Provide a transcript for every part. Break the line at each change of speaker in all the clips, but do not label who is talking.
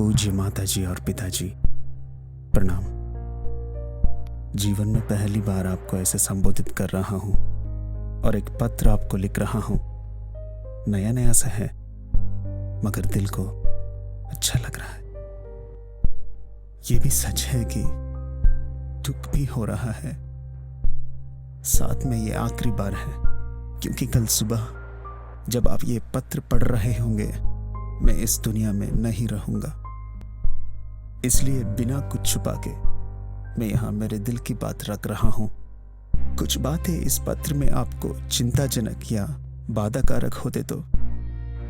पूज्य माताजी और पिताजी, प्रणाम। जीवन में पहली बार आपको ऐसे संबोधित कर रहा हूं और एक पत्र आपको लिख रहा हूं। नया नया सा है मगर दिल को अच्छा लग रहा है। ये भी सच है कि दुख भी हो रहा है, साथ में ये आखिरी बार है, क्योंकि कल सुबह जब आप ये पत्र पढ़ रहे होंगे मैं इस दुनिया में नहीं रहूंगा। इसलिए बिना कुछ छुपा के मैं यहाँ मेरे दिल की बात रख रहा हूँ। कुछ बातें इस पत्र में आपको चिंताजनक या बाधाकारक होते तो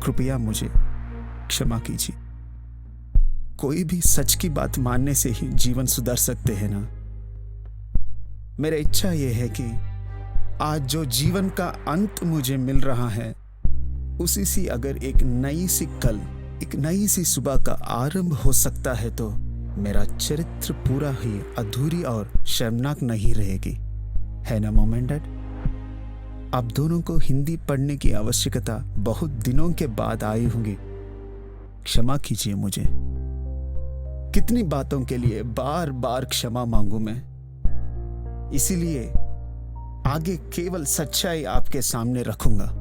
कृपया मुझे क्षमा कीजिए। कोई भी सच की बात मानने से ही जीवन सुधर सकते हैं ना। मेरी इच्छा यह है कि आज जो जीवन का अंत मुझे मिल रहा है उसी सी अगर एक नई सी कल, एक नई सी सुबह का आरंभ हो सकता है तो मेरा चरित्र पूरा ही अधूरी और शर्मनाक नहीं रहेगी, है ना मॉम एंड डैड? आप दोनों को हिंदी पढ़ने की आवश्यकता बहुत दिनों के बाद आई होगी। क्षमा कीजिए मुझे। कितनी बातों के लिए बार बार क्षमा मांगू मैं। इसीलिए आगे केवल सच्चाई आपके सामने रखूंगा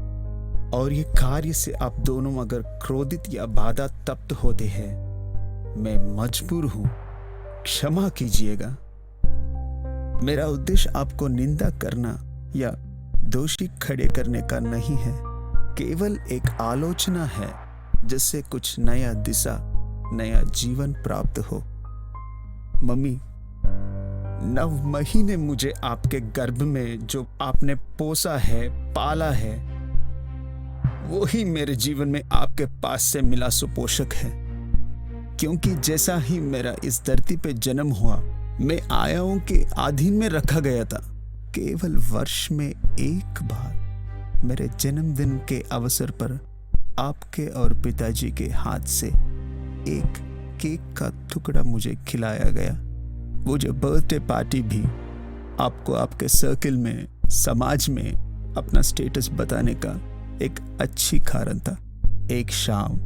और ये कार्य से आप दोनों अगर क्रोधित या बाधा तप्त होते हैं मैं मजबूर हूं, क्षमा कीजिएगा। मेरा उद्देश्य आपको निंदा करना या दोषी खड़े करने का नहीं है, केवल एक आलोचना है जिससे कुछ नया दिशा, नया जीवन प्राप्त हो। मम्मी, 9 महीने मुझे आपके गर्भ में जो आपने पोसा है, पाला है, वो ही मेरे जीवन में आपके पास से मिला सुपोषक है। क्योंकि जैसा ही मेरा इस धरती पे जन्म हुआ मैं आयाओं के अधीन में रखा गया था। केवल वर्ष में एक बार मेरे जन्मदिन के अवसर पर आपके और पिताजी के हाथ से एक केक का टुकड़ा मुझे खिलाया गया। वो जो बर्थडे पार्टी भी आपको आपके सर्किल में, समाज में अपना स्टेटस बताने का एक अच्छी कारण था। एक शाम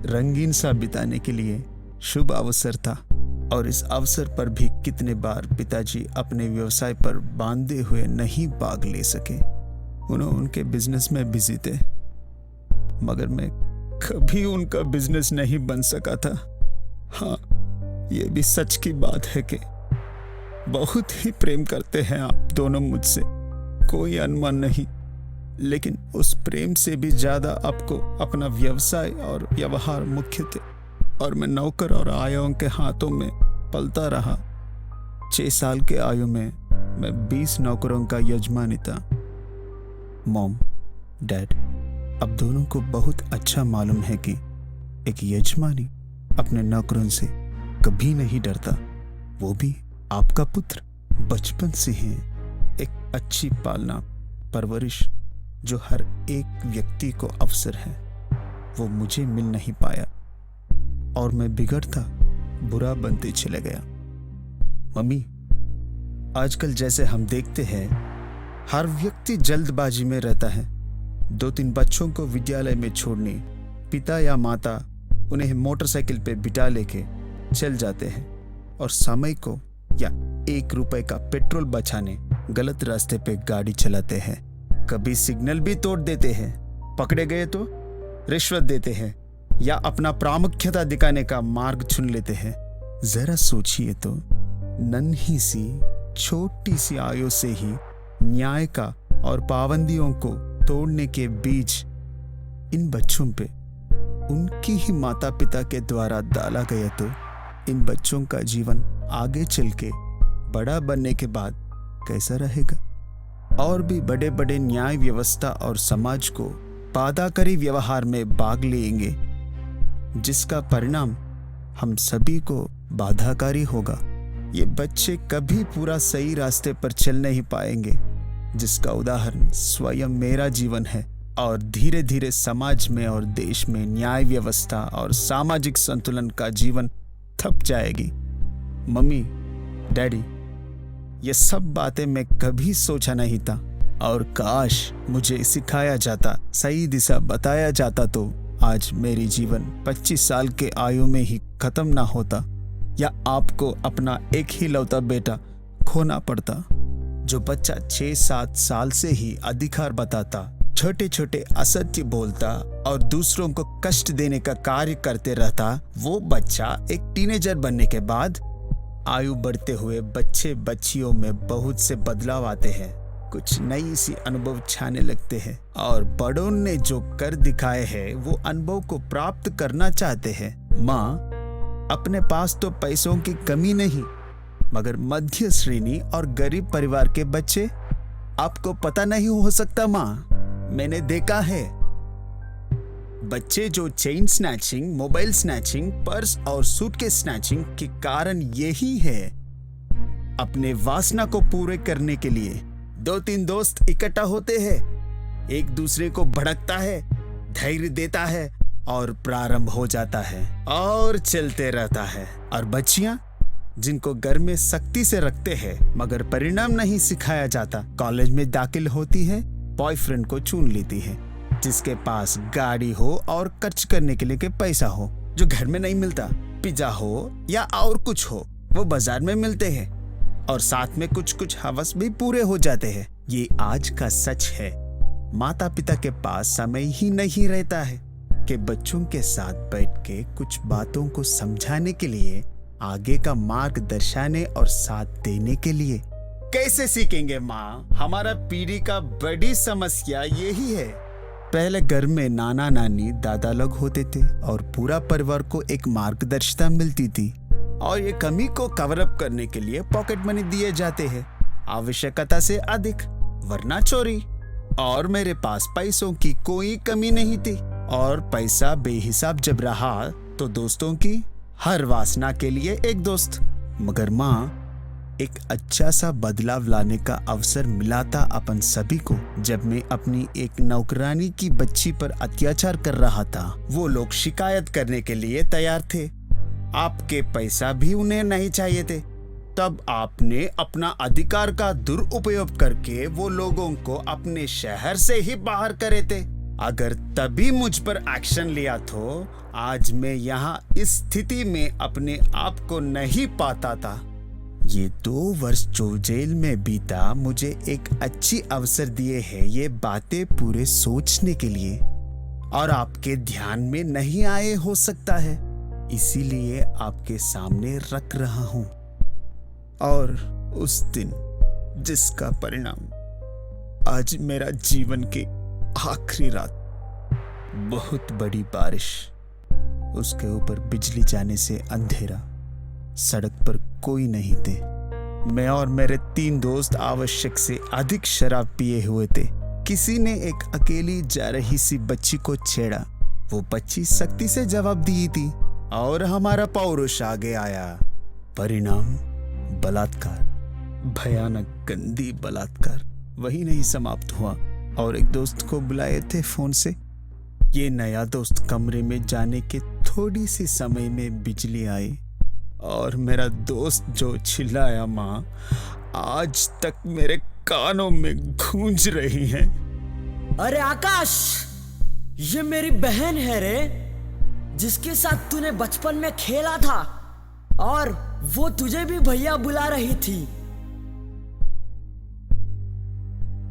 रंगीन सा बिताने के लिए शुभ अवसर था और इस अवसर पर भी कितने बार पिताजी अपने व्यवसाय पर बांधे हुए नहीं भाग ले सके। उनके बिजनेस में बिजी थे मगर मैं कभी उनका बिजनेस नहीं बन सका था। हाँ, ये भी सच की बात है कि बहुत ही प्रेम करते हैं आप दोनों मुझसे, कोई अनुमान नहीं। लेकिन उस प्रेम से भी ज्यादा आपको अपना व्यवसाय और व्यवहार मुख्य थे और मैं नौकर और आयाओं के हाथों में पलता रहा। 6 साल के आयु में मैं 20 नौकरों का यजमानी था। मॉम, डैड, अब दोनों को बहुत अच्छा मालूम है कि एक यजमानी अपने नौकरों से कभी नहीं डरता, वो भी आपका पुत्र। बचपन से ही एक अच्छी पालना परवरिश जो हर एक व्यक्ति को अवसर है वो मुझे मिल नहीं पाया और मैं बिगड़ता बुरा बनते चले गया। मम्मी, आजकल जैसे हम देखते हैं हर व्यक्ति जल्दबाजी में रहता है। 2-3 बच्चों को विद्यालय में छोड़ने पिता या माता उन्हें मोटरसाइकिल पे बिठा लेके चल जाते हैं और समय को या 1 रुपए का पेट्रोल बचाने गलत रास्ते पे गाड़ी चलाते हैं। कभी सिग्नल भी तोड़ देते हैं, पकड़े गए तो रिश्वत देते हैं या अपना प्रामुख्यता दिखाने का मार्ग चुन लेते हैं। जरा सोचिए तो, नन्ही सी छोटी सी आयु से ही न्याय का और पाबंदियों को तोड़ने के बीच इन बच्चों पे उनकी ही माता पिता के द्वारा डाला गया तो इन बच्चों का जीवन आगे चल के बड़ा बनने के बाद कैसा रहेगा? और भी बड़े बड़े न्याय व्यवस्था और समाज को बाधाकारी व्यवहार में भाग लेंगे जिसका परिणाम हम सभी को बाधाकारी होगा। ये बच्चे कभी पूरा सही रास्ते पर चल नहीं पाएंगे, जिसका उदाहरण स्वयं मेरा जीवन है। और धीरे धीरे समाज में और देश में न्याय व्यवस्था और सामाजिक संतुलन का जीवन थप जाएगी। मम्मी, डैडी, ये सब बातें मैं कभी सोचा नहीं था और काश मुझे सिखाया जाता, सही दिशा बताया जाता तो आज मेरी जीवन 25 साल के आयु में ही खत्म ना होता या आपको अपना एक ही लौता बेटा खोना पड़ता। जो बच्चा 6-7 साल से ही अधिकार बताता, छोटे छोटे असत्य बोलता और दूसरों को कष्ट देने का कार्य करते रहता, वो बच्चा एक टीनेजर बनने के बाद आयु बढ़ते हुए बच्चे बच्चियों में बहुत से बदलाव आते हैं। कुछ नई सी अनुभव छाने लगते हैं और बड़ों ने जो कर दिखाए हैं वो अनुभव को प्राप्त करना चाहते हैं। माँ, अपने पास तो पैसों की कमी नहीं, मगर मध्य श्रेणी और गरीब परिवार के बच्चे, आपको पता नहीं हो सकता माँ, मैंने देखा है बच्चे जो chain snatching, mobile snatching, purse और सूटकेस स्नैचिंग के कारण यही है। अपने वासना को पूरे करने के लिए 2-3 दोस्त इकट्ठा होते हैं, एक दूसरे को भड़कता है, धैर्य देता है और प्रारंभ हो जाता है और चलते रहता है। और बच्चियां जिनको घर में सख्ती से रखते हैं मगर परिणाम नहीं सिखाया जाता, कॉलेज में दाखिल होती है, बॉयफ्रेंड को चुन लेती है, जिसके पास गाड़ी हो और खर्च करने के लिए के पैसा हो, जो घर में नहीं मिलता। पिज्जा हो या और कुछ हो, वो बाजार में मिलते हैं और साथ में कुछ कुछ हवस भी पूरे हो जाते हैं। ये आज का सच है। माता पिता के पास समय ही नहीं रहता है कि बच्चों के साथ बैठ के कुछ बातों को समझाने के लिए, आगे का मार्ग दर्शाने और साथ देने के लिए। कैसे सीखेंगे माँ? हमारा पीढ़ी का बड़ी समस्या यही है। पहले घर में नाना नानी दादा लोग होते थे और पूरा परिवार को एक मार्गदर्शिता मिलती थी और ये कमी को कवर अप करने के लिए पॉकेट मनी दिए जाते हैं, आवश्यकता से अधिक, वरना चोरी। और मेरे पास पैसों की कोई कमी नहीं थी और पैसा बेहिसाब जब रहा तो दोस्तों की हर वासना के लिए एक दोस्त। मगर माँ, एक अच्छा सा बदलाव लाने का अवसर मिला था अपन सभी को जब मैं अपनी एक नौकरानी की बच्ची पर अत्याचार कर रहा था। वो लोग शिकायत करने के लिए तैयार थे, आपके पैसा भी उन्हें नहीं चाहिए थे। तब आपने अपना अधिकार का दुरुपयोग करके वो लोगों को अपने शहर से ही बाहर करे थे। अगर तभी मुझ पर एक्शन लिया तो आज मैं यहाँ इस स्थिति में अपने आप को नहीं पाता था। ये 2 वर्ष जो जेल में बीता मुझे एक अच्छी अवसर दिए हैं ये बातें पूरे सोचने के लिए, और आपके ध्यान में नहीं आए हो सकता है, इसीलिए आपके सामने रख रहा हूं। और उस दिन जिसका परिणाम आज मेरा जीवन के आखिरी रात, बहुत बड़ी बारिश, उसके ऊपर बिजली जाने से अंधेरा, सड़क पर कोई नहीं थे। मैं और मेरे 3 दोस्त आवश्यक से अधिक शराब पिए हुए थे। किसी ने एक अकेली जा रही सी बच्ची को छेड़ा। वो बच्ची सख्ती से जवाब दी थी और हमारा पौरुष आगे आया। परिणाम बलात्कार, भयानक गंदी बलात्कार। वही नहीं समाप्त हुआ और एक दोस्त को बुलाए थे फोन से। ये नया दोस्त कमरे में जाने के थोड़ी सी समय में बिजली आई और मेरा दोस्त जो चिल्लाया माँ, आज तक मेरे कानों में गूंज रही है।
अरे आकाश, ये मेरी बहन है रे, जिसके साथ तूने बचपन में खेला था और वो तुझे भी भैया बुला रही थी।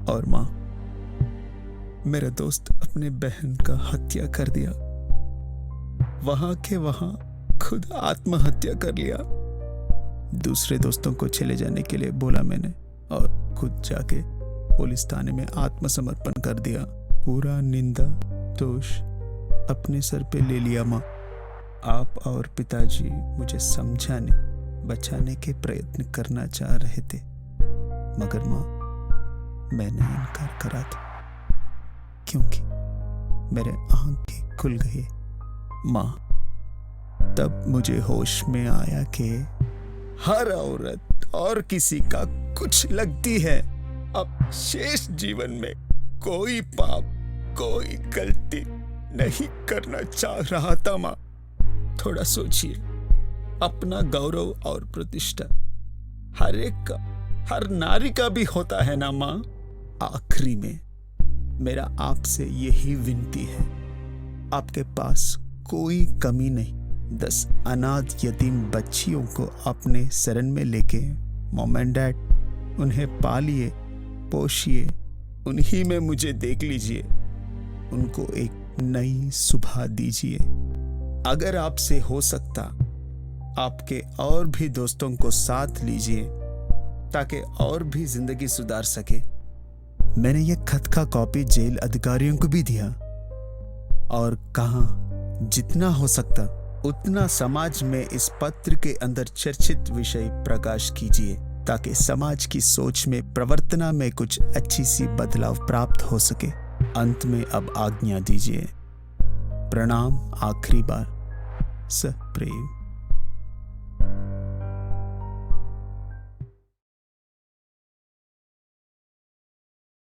और माँ, मेरा दोस्त अपने बहन का हत्या कर दिया। वहां के वहां खुद आत्महत्या कर लिया। दूसरे दोस्तों को चले जाने के लिए बोला मैंने और खुद जाके पुलिस थाने में आत्मसमर्पण कर दिया। पूरा निंदा दोष अपने सर पे ले लिया। माँ, आप और पिताजी मुझे समझाने बचाने के प्रयत्न करना चाह रहे थे, मगर माँ, मैंने इनकार करा था क्योंकि मेरे आंखें खुल गई। माँ, तब मुझे होश में आया कि हर औरत और किसी का कुछ लगती है। अब शेष जीवन में कोई पाप, कोई गलती नहीं करना चाह रहा था। माँ, थोड़ा सोचिए, अपना गौरव और प्रतिष्ठा हर एक का, हर नारी का भी होता है ना माँ। आखिरी में मेरा आपसे यही विनती है, आपके पास कोई कमी नहीं 10 अनाथ यतीम बच्चियों को अपने शरण में लेके मॉम एंड डैड उन्हें पालिए, पोषिए, उन्हीं में मुझे देख लीजिए, उनको एक नई सुबह दीजिए। अगर आपसे हो सकता आपके और भी दोस्तों को साथ लीजिए ताकि और भी जिंदगी सुधार सके। मैंने ये खत का कॉपी जेल अधिकारियों को भी दिया और कहा जितना हो सकता उतना समाज में इस पत्र के अंदर चर्चित विषय प्रकाश कीजिए ताकि समाज की सोच में, प्रवर्तना में कुछ अच्छी सी बदलाव प्राप्त हो सके। अंत में अब आज्ञा दीजिए। प्रणाम, आखिरी बार, सप्रेम।